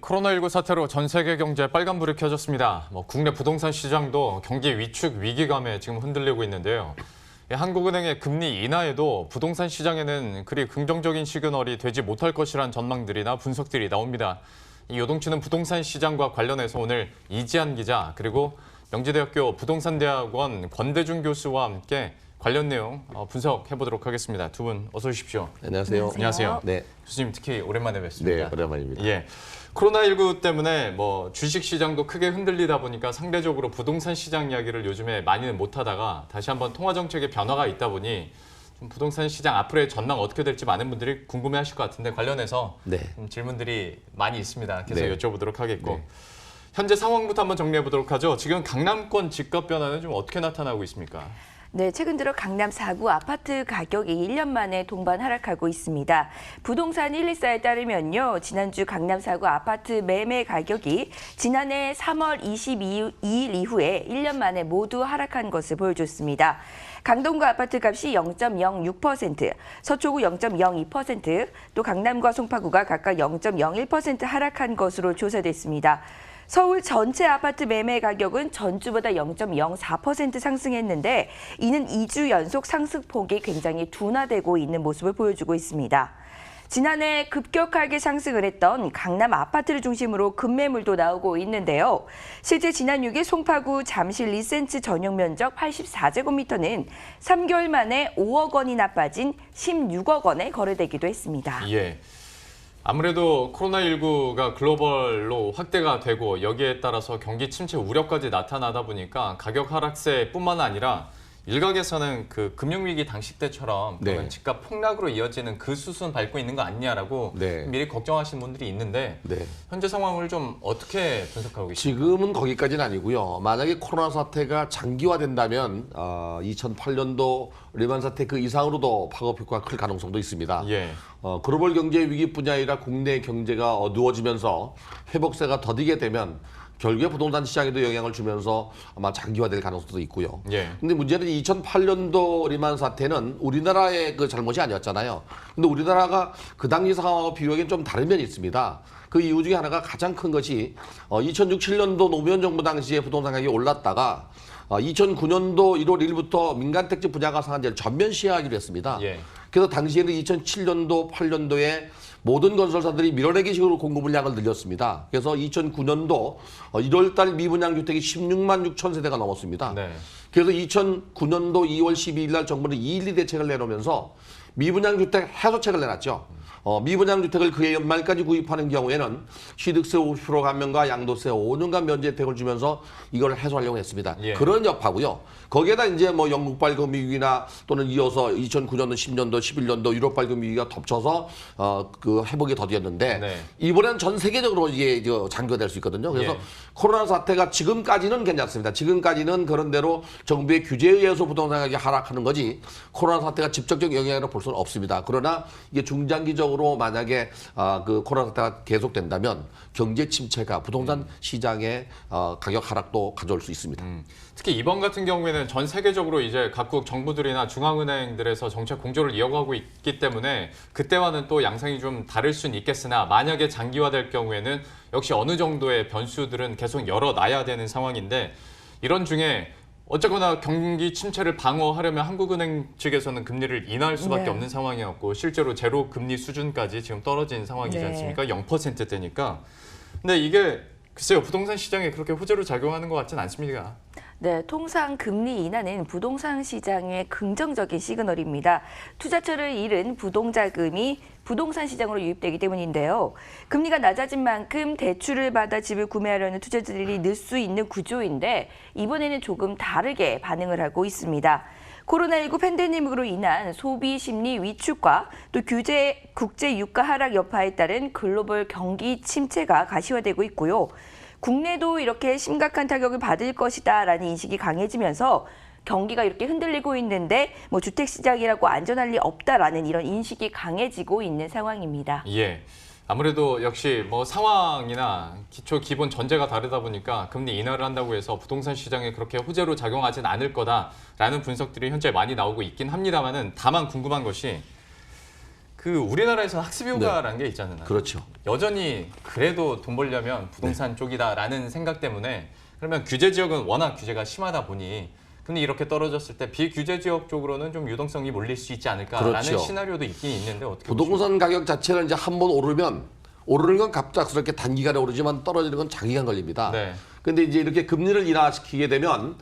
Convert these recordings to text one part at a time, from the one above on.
코로나19 사태로 전 세계 경제에 빨간불이 켜졌습니다. 국내 부동산 시장도 경기 위축 위기감에 지금 흔들리고 있는데요. 한국은행의 금리 인하에도 부동산 시장에는 그리 긍정적인 시그널이 되지 못할 것이란 전망들이나 분석들이 나옵니다. 이 요동치는 부동산 시장과 관련해서 오늘 이지한 기자 그리고 명지대학교 부동산대학원 권대중 교수와 함께 관련 내용 분석해보도록 하겠습니다. 두 분 어서 오십시오. 안녕하세요. 안녕하세요. 네. 교수님 특히 오랜만에 뵙습니다. 네, 오랜만입니다. 예. 코로나19 때문에 주식 시장도 크게 흔들리다 보니까 상대적으로 부동산 시장 이야기를 요즘에 많이는 못하다가 다시 한번 통화 정책의 변화가 있다 보니 좀 부동산 시장 앞으로의 전망 어떻게 될지 많은 분들이 궁금해하실 것 같은데 관련해서 네. 질문들이 많이 있습니다. 계속 네. 여쭤보도록 하겠고 네. 현재 상황부터 한번 정리해 보도록 하죠. 지금 강남권 집값 변화는 좀 어떻게 나타나고 있습니까? 네, 최근 들어 강남 4구 아파트 가격이 1년 만에 동반 하락하고 있습니다. 부동산 114에 따르면요, 지난주 강남 4구 아파트 매매 가격이 지난해 3월 22일 이후에 1년 만에 모두 하락한 것을 보여줬습니다. 강동구 아파트 값이 0.06%, 서초구 0.02%, 또 강남과 송파구가 각각 0.01% 하락한 것으로 조사됐습니다. 서울 전체 아파트 매매 가격은 전주보다 0.04% 상승했는데 이는 2주 연속 상승폭이 굉장히 둔화되고 있는 모습을 보여주고 있습니다. 지난해 급격하게 상승을 했던 강남 아파트를 중심으로 급매물도 나오고 있는데요. 실제 지난 6일 송파구 잠실 리센츠 전용 면적 84제곱미터는 3개월 만에 5억 원이나 빠진 16억 원에 거래되기도 했습니다. 예. 아무래도 코로나19가 글로벌로 확대가 되고 여기에 따라서 경기 침체 우려까지 나타나다 보니까 가격 하락세뿐만 아니라 일각에서는 그 금융위기 당시 때처럼 네. 집값 폭락으로 이어지는 그 수순 밟고 있는 거 아니냐라고 네. 미리 걱정하시는 분들이 있는데 네. 현재 상황을 좀 어떻게 분석하고 계십니까? 지금은 거기까지는 아니고요. 만약에 코로나 사태가 장기화된다면 2008년도 리만 사태 그 이상으로도 파급 효과가 클 가능성도 있습니다. 예. 글로벌 경제 위기뿐 아니라 국내 경제가 어두워지면서 회복세가 더디게 되면 결국에 부동산 시장에도 영향을 주면서 아마 장기화될 가능성도 있고요. 예. 근데 문제는 2008년도 리만 사태는 우리나라의 그 잘못이 아니었잖아요. 근데 우리나라가 그 당시 상황하고 비교하기엔 좀 다른 면이 있습니다. 그 이유 중에 하나가 가장 큰 것이 2006, 7년도 노무현 정부 당시에 부동산 가격이 올랐다가 2009년도 1월 1일부터 민간택지 분양가 상한제를 전면 시행하기로 했습니다. 예. 그래서 당시에는 2007년도, 8년도에 모든 건설사들이 밀어내기 식으로 공급 물량을 늘렸습니다. 그래서 2009년도 1월달 미분양 주택이 16만 6천 세대가 넘었습니다. 네. 그래서 2009년도 2월 12일 날 정부는 212 대책을 내놓으면서 미분양 주택 해소책을 내놨죠. 미분양 주택을 그해 연말까지 구입하는 경우에는 취득세 50% 감면과 양도세 5년간 면제 혜택을 주면서 이걸 해소하려고 했습니다. 예. 그런 여파고요. 거기에다 이제 영국발 금융위기나 또는 이어서 2009년도, 10년도, 11년도 유럽발 금융위기가 덮쳐서 그 회복이 더디었는데 네. 이번에는 전 세계적으로 이게 장기화될 수 있거든요. 그래서 예. 코로나 사태가 지금까지는 괜찮습니다. 지금까지는 그런 대로 정부의 규제에 의해서 부동산 가격이 하락하는 거지 코로나 사태가 직접적 영향으로 볼 수는 없습니다. 그러나 이게 중장기적으로 만약에 그 코로나 사태가 계속된다면 경제 침체가 부동산 시장의 가격 하락도 가져올 수 있습니다. 특히 이번 같은 경우에는 전 세계적으로 이제 각국 정부들이나 중앙은행들에서 정책 공조를 이어가고 있기 때문에 그때와는 또 양상이 좀 다를 수는 있겠으나 만약에 장기화될 경우에는 역시 어느 정도의 변수들은 계속 열어놔야 되는 상황인데 이런 중에 어쨌거나 경기 침체를 방어하려면 한국은행 측에서는 금리를 인하할 수밖에 네. 없는 상황이었고 실제로 제로 금리 수준까지 지금 떨어진 상황이지 네. 않습니까? 0%대니까. 근데 이게 글쎄요, 부동산 시장에 그렇게 호재로 작용하는 것 같진 않습니다. 네, 통상 금리 인하는 부동산 시장의 긍정적인 시그널입니다. 투자처를 잃은 부동자금이 부동산 시장으로 유입되기 때문인데요. 금리가 낮아진 만큼 대출을 받아 집을 구매하려는 투자자들이 늘 수 있는 구조인데 이번에는 조금 다르게 반응을 하고 있습니다. 코로나19 팬데믹으로 인한 소비 심리 위축과 또 국제 유가 하락 여파에 따른 글로벌 경기 침체가 가시화되고 있고요. 국내도 이렇게 심각한 타격을 받을 것이다라는 인식이 강해지면서 경기가 이렇게 흔들리고 있는데 주택 시장이라고 안전할 리 없다라는 이런 인식이 강해지고 있는 상황입니다. 예. 아무래도 역시 상황이나 기본 전제가 다르다 보니까 금리 인하를 한다고 해서 부동산 시장에 그렇게 호재로 작용하진 않을 거다라는 분석들이 현재 많이 나오고 있긴 합니다만은 다만 궁금한 것이 그 우리나라에서 학습효과라는 게 있잖아요. 그렇죠. 여전히 그래도 돈 벌려면 부동산 쪽이다라는 생각 때문에 그러면 규제 지역은 워낙 규제가 심하다 보니 근데 이렇게 떨어졌을 때 비규제 지역 쪽으로는 좀 유동성이 몰릴 수 있지 않을까라는 그렇죠. 시나리오도 있긴 있는데 어떻게 부동산 가격 자체는 이제 한 번 오르는 건 갑작스럽게 단기간에 오르지만 떨어지는 건 장기간 걸립니다. 네. 근데 이제 이렇게 금리를 인하시키게 되면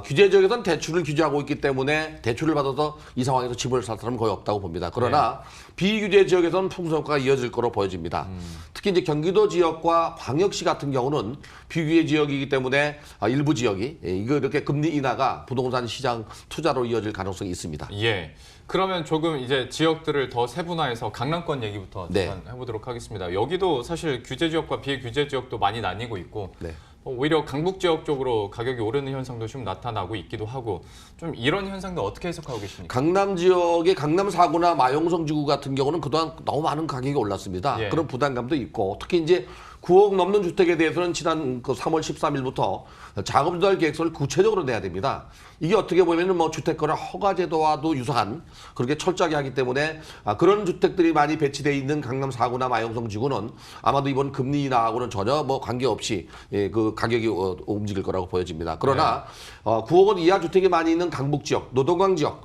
규제 지역에서는 대출을 규제하고 있기 때문에 대출을 받아서 이 상황에서 집을 살 사람은 거의 없다고 봅니다. 그러나 비규제 지역에서는 풍선 효과가 이어질 거로 보여집니다. 특히 이제 경기도 지역과 광역시 같은 경우는 비규제 지역이기 때문에 일부 지역이 이거 이렇게 금리 인하가 부동산 시장 투자로 이어질 가능성이 있습니다. 예. 그러면 조금 이제 지역들을 더 세분화해서 강남권 얘기부터 네. 잠깐 해보도록 하겠습니다. 여기도 사실 규제 지역과 비규제 지역도 많이 나뉘고 있고 네. 오히려 강북 지역 쪽으로 가격이 오르는 현상도 좀 나타나고 있기도 하고 좀 이런 현상도 어떻게 해석하고 계십니까? 강남 지역의 강남 4구나 마용성 지구 같은 경우는 그동안 너무 많은 가격이 올랐습니다. 예. 그런 부담감도 있고 특히 이제 9억 넘는 주택에 대해서는 지난 그 3월 13일부터 자금 조달 계획서를 구체적으로 내야 됩니다. 이게 어떻게 보면은 뭐 주택거래 허가 제도와도 유사한 그렇게 철저하게 하기 때문에 그런 주택들이 많이 배치되어 있는 강남 4구나 마용성 지구는 아마도 이번 금리 인하하고는 전혀 뭐 관계없이 그 가격이 움직일 거라고 보여집니다. 그러나 9억 원 이하 주택이 많이 있는 강북 지역, 노동강 지역,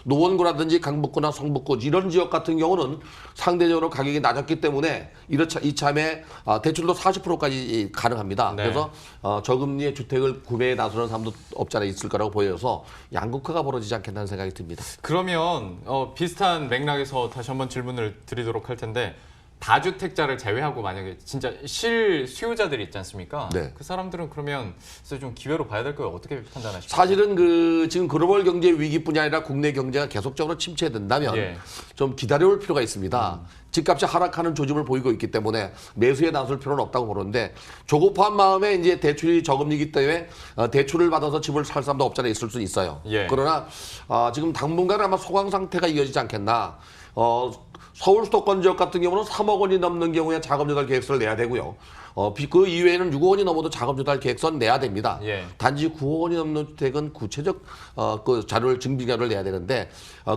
노원구라든지 강북구나 성북구 이런 지역 같은 경우는 상대적으로 가격이 낮았기 때문에 이참에 대출도 40%까지 가능합니다. 네. 그래서 저금리의 주택을 구매에 나서는 사람도 없지 않아 있을 거라고 보여서 양극화가 벌어지지 않겠다는 생각이 듭니다. 그러면 비슷한 맥락에서 다시 한번 질문을 드리도록 할 텐데 다주택자를 제외하고 만약에 진짜 실수요자들이 있지 않습니까? 네. 그 사람들은 그러면 진짜 좀 기회로 봐야 될 거예요. 어떻게 판단하십니까? 사실은 지금 글로벌 경제 위기뿐이 아니라 국내 경제가 계속적으로 침체된다면 예. 좀 기다려올 필요가 있습니다. 집값이 하락하는 조짐을 보이고 있기 때문에 매수에 나설 필요는 없다고 보는데 조급한 마음에 이제 대출이 저금리이기 때문에 대출을 받아서 집을 살 사람도 없지 않아 있을 수 있어요. 예. 그러나 지금 당분간 아마 소강 상태가 이어지지 않겠나. 서울 수도권 지역 같은 경우는 3억 원이 넘는 경우에 자금 조달 계획서를 내야 되고요. 그 이외에는 6억 원이 넘어도 자금 조달 계획서는 내야 됩니다. 예. 단지 9억 원이 넘는 주택은 구체적 그 자료를 증빙 자료를 내야 되는데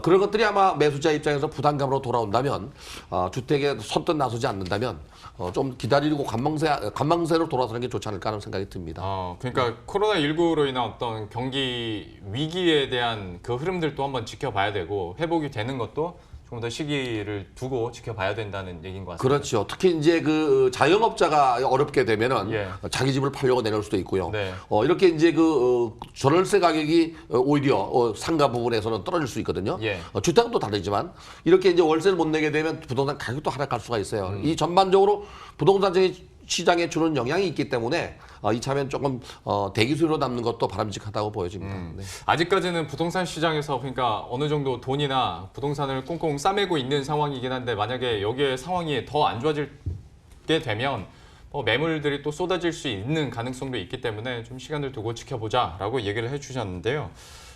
그런 것들이 아마 매수자 입장에서 부담감으로 돌아온다면 주택에 선뜻 나서지 않는다면 좀 기다리고 관망세로 돌아서는 게 좋지 않을까 하는 생각이 듭니다. 그러니까 코로나19로 인한 어떤 경기 위기에 대한 그 흐름들도 한번 지켜봐야 되고 회복이 되는 것도 좀 더 시기를 두고 지켜봐야 된다는 얘기인 것 같습니다. 그렇죠. 특히 이제 그 자영업자가 어렵게 되면은 예. 자기 집을 팔려고 내놓을 수도 있고요. 네. 이렇게 이제 전월세 가격이 오히려 상가 부분에서는 떨어질 수 있거든요. 예. 주택은 또 다르지만 이렇게 이제 월세를 못 내게 되면 부동산 가격도 하락할 수가 있어요. 이 전반적으로 부동산 시장에 주는 영향이 있기 때문에 이참엔 조금 대기 수요로 남는 것도 바람직하다고 보여집니다. 네. 아직까지는 부동산 시장에서 그러니까 어느 정도 돈이나 부동산을 꽁꽁 싸매고 있는 상황이긴 한데 만약에 여기에 상황이 더 안 좋아지게 되면 매물들이 또 쏟아질 수 있는 가능성도 있기 때문에 좀 시간을 두고 지켜보자라고 얘기를 해주셨는데요.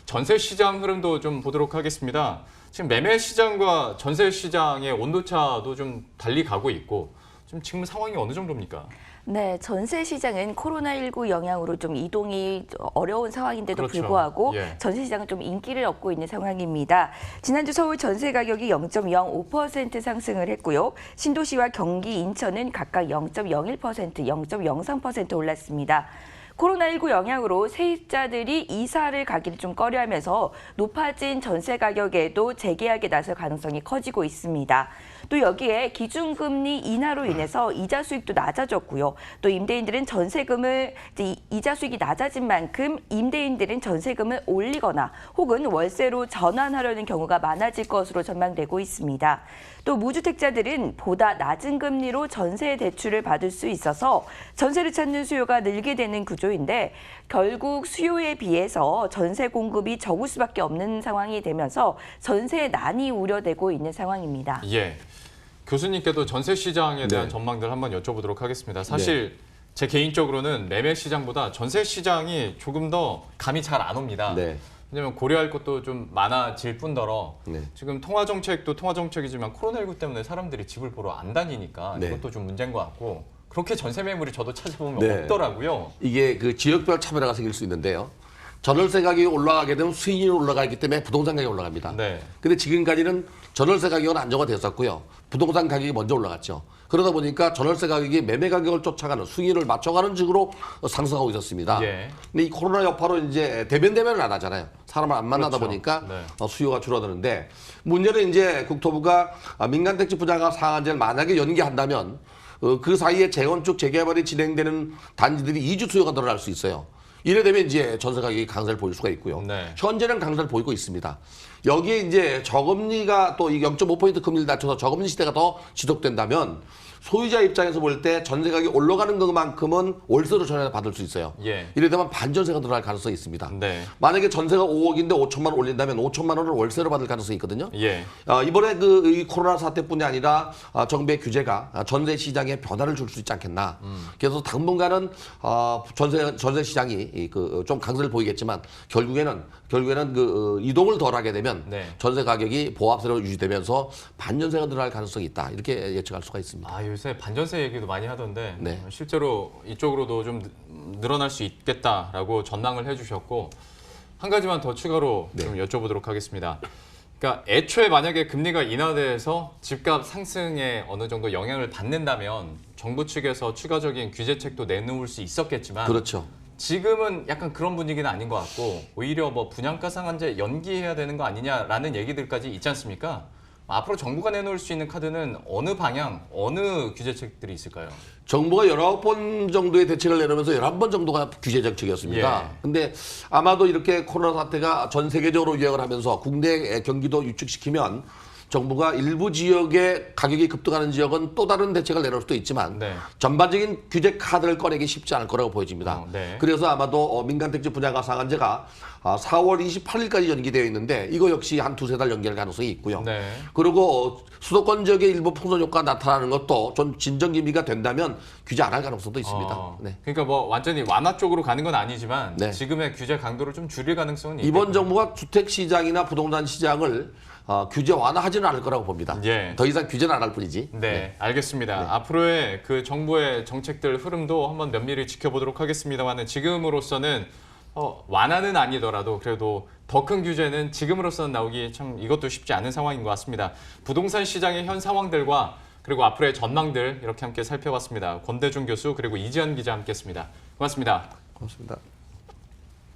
전세 시장 흐름도 좀 보도록 하겠습니다. 지금 매매 시장과 전세 시장의 온도차도 좀 달리 가고 있고 지금 상황이 어느 정도입니까? 네, 전세 시장은 코로나19 영향으로 좀 이동이 어려운 상황인데도 그렇죠. 불구하고 예. 전세 시장은 좀 인기를 얻고 있는 상황입니다. 지난주 서울 전세 가격이 0.05% 상승을 했고요. 신도시와 경기, 인천은 각각 0.01%, 0.03% 올랐습니다. 코로나19 영향으로 세입자들이 이사를 가기를 좀 꺼려하면서 높아진 전세 가격에도 재계약에 나설 가능성이 커지고 있습니다. 또 여기에 기준금리 인하로 인해서 이자 수익도 낮아졌고요. 또 임대인들은 전세금을 이자 수익이 낮아진 만큼 임대인들은 전세금을 올리거나 혹은 월세로 전환하려는 경우가 많아질 것으로 전망되고 있습니다. 또 무주택자들은 보다 낮은 금리로 전세 대출을 받을 수 있어서 전세를 찾는 수요가 늘게 되는 구조인데 결국 수요에 비해서 전세 공급이 적을 수밖에 없는 상황이 되면서 전세 난이 우려되고 있는 상황입니다. 예. 교수님께도 전세 시장에 대한 네. 전망들 한번 여쭤보도록 하겠습니다. 사실 제 개인적으로는 매매 시장보다 전세 시장이 조금 더 감이 잘 안 옵니다. 네. 왜냐하면 고려할 것도 좀 많아질 뿐더러 네. 지금 통화정책도 통화정책이지만 코로나19 때문에 사람들이 집을 보러 안 다니니까 네. 이것도 좀 문제인 것 같고 그렇게 전세 매물이 저도 찾아보면 네. 없더라고요. 이게 그 지역별 차별화가 생길 수 있는데요. 전월세 가격이 올라가게 되면 수익률이 올라가기 때문에 부동산 가격이 올라갑니다. 네. 근데 지금까지는 전월세 가격은 안정화됐었고요. 부동산 가격이 먼저 올라갔죠. 그러다 보니까 전월세 가격이 매매 가격을 쫓아가는 수익을 맞춰가는 식으로 상승하고 있었습니다. 예. 근데 이 코로나 여파로 이제 대면을 안 하잖아요. 사람을 안 만나다 그렇죠. 보니까 네. 수요가 줄어드는데 문제는 이제 국토부가 민간택지 분양가 상한제를 만약에 연기한다면 그 사이에 재건축 재개발이 진행되는 단지들이 2주 수요가 늘어날 수 있어요. 이래 되면 이제 전세 가격이 강세를 보일 수가 있고요. 네. 현재는 강세를 보이고 있습니다. 여기에 이제 저금리가 또 이 0.5포인트 금리를 낮춰서 저금리 시대가 더 지속된다면 소유자 입장에서 볼 때 전세 가격이 올라가는 것만큼은 월세로 전세 받을 수 있어요. 예. 이래 되면 반전세가 늘어날 가능성이 있습니다. 네. 만약에 전세가 5억인데 5천만 원 올린다면 5천만 원을 월세로 받을 가능성이 있거든요. 예. 이번에 이 코로나 사태뿐이 아니라 정부의 규제가 전세 시장에 변화를 줄 수 있지 않겠나. 그래서 당분간은 전세 시장이 좀 강세를 보이겠지만 결국에는 이동을 덜하게 되면 네. 전세 가격이 보합세로 유지되면서 반전세가 늘어날 가능성이 있다. 이렇게 예측할 수가 있습니다. 아, 요새 반전세 얘기도 많이 하던데 네. 실제로 이쪽으로도 좀 늘어날 수 있겠다라고 전망을 해주셨고 한 가지만 더 추가로 좀 여쭤보도록 하겠습니다. 그러니까 애초에 만약에 금리가 인하돼서 집값 상승에 어느 정도 영향을 받는다면 정부 측에서 추가적인 규제책도 내놓을 수 있었겠지만 그렇죠. 지금은 약간 그런 분위기는 아닌 것 같고 오히려 뭐 분양가 상한제 연기해야 되는 거 아니냐라는 얘기들까지 있지 않습니까? 앞으로 정부가 내놓을 수 있는 카드는 어느 방향, 어느 규제책들이 있을까요? 정부가 19번 정도의 대책을 내놓으면서 11번 정도가 규제 정책이었습니다. 예. 근데 아마도 이렇게 코로나 사태가 전 세계적으로 유행을 하면서 국내 경기도 유축시키면 정부가 일부 지역의 가격이 급등하는 지역은 또 다른 대책을 내놓을 수도 있지만 네. 전반적인 규제 카드를 꺼내기 쉽지 않을 거라고 보여집니다. 네. 그래서 아마도 민간택지 분양가 상한제가 4월 28일까지 연기되어 있는데 이거 역시 한 두세 달 연기할 가능성이 있고요. 네. 그리고 수도권 지역의 일부 풍선 효과 나타나는 것도 좀 진정 기미가 된다면 규제 안 할 가능성도 있습니다. 네. 그러니까 뭐 완전히 완화 쪽으로 가는 건 아니지만 네. 지금의 규제 강도를 좀 줄일 가능성은 이번 있겠군요. 정부가 주택 시장이나 부동산 시장을 규제 완화하지는 않을 거라고 봅니다. 예. 더 이상 규제는 안 할 뿐이지. 네, 알겠습니다. 앞으로의 그 정부의 정책들 흐름도 한번 면밀히 지켜보도록 하겠습니다만 지금으로서는 완화는 아니더라도 그래도 더 큰 규제는 지금으로서는 나오기 참 이것도 쉽지 않은 상황인 것 같습니다. 부동산 시장의 현 상황들과 그리고 앞으로의 전망들 이렇게 함께 살펴봤습니다. 권대중 교수 그리고 이지연 기자 함께했습니다. 고맙습니다. 고맙습니다.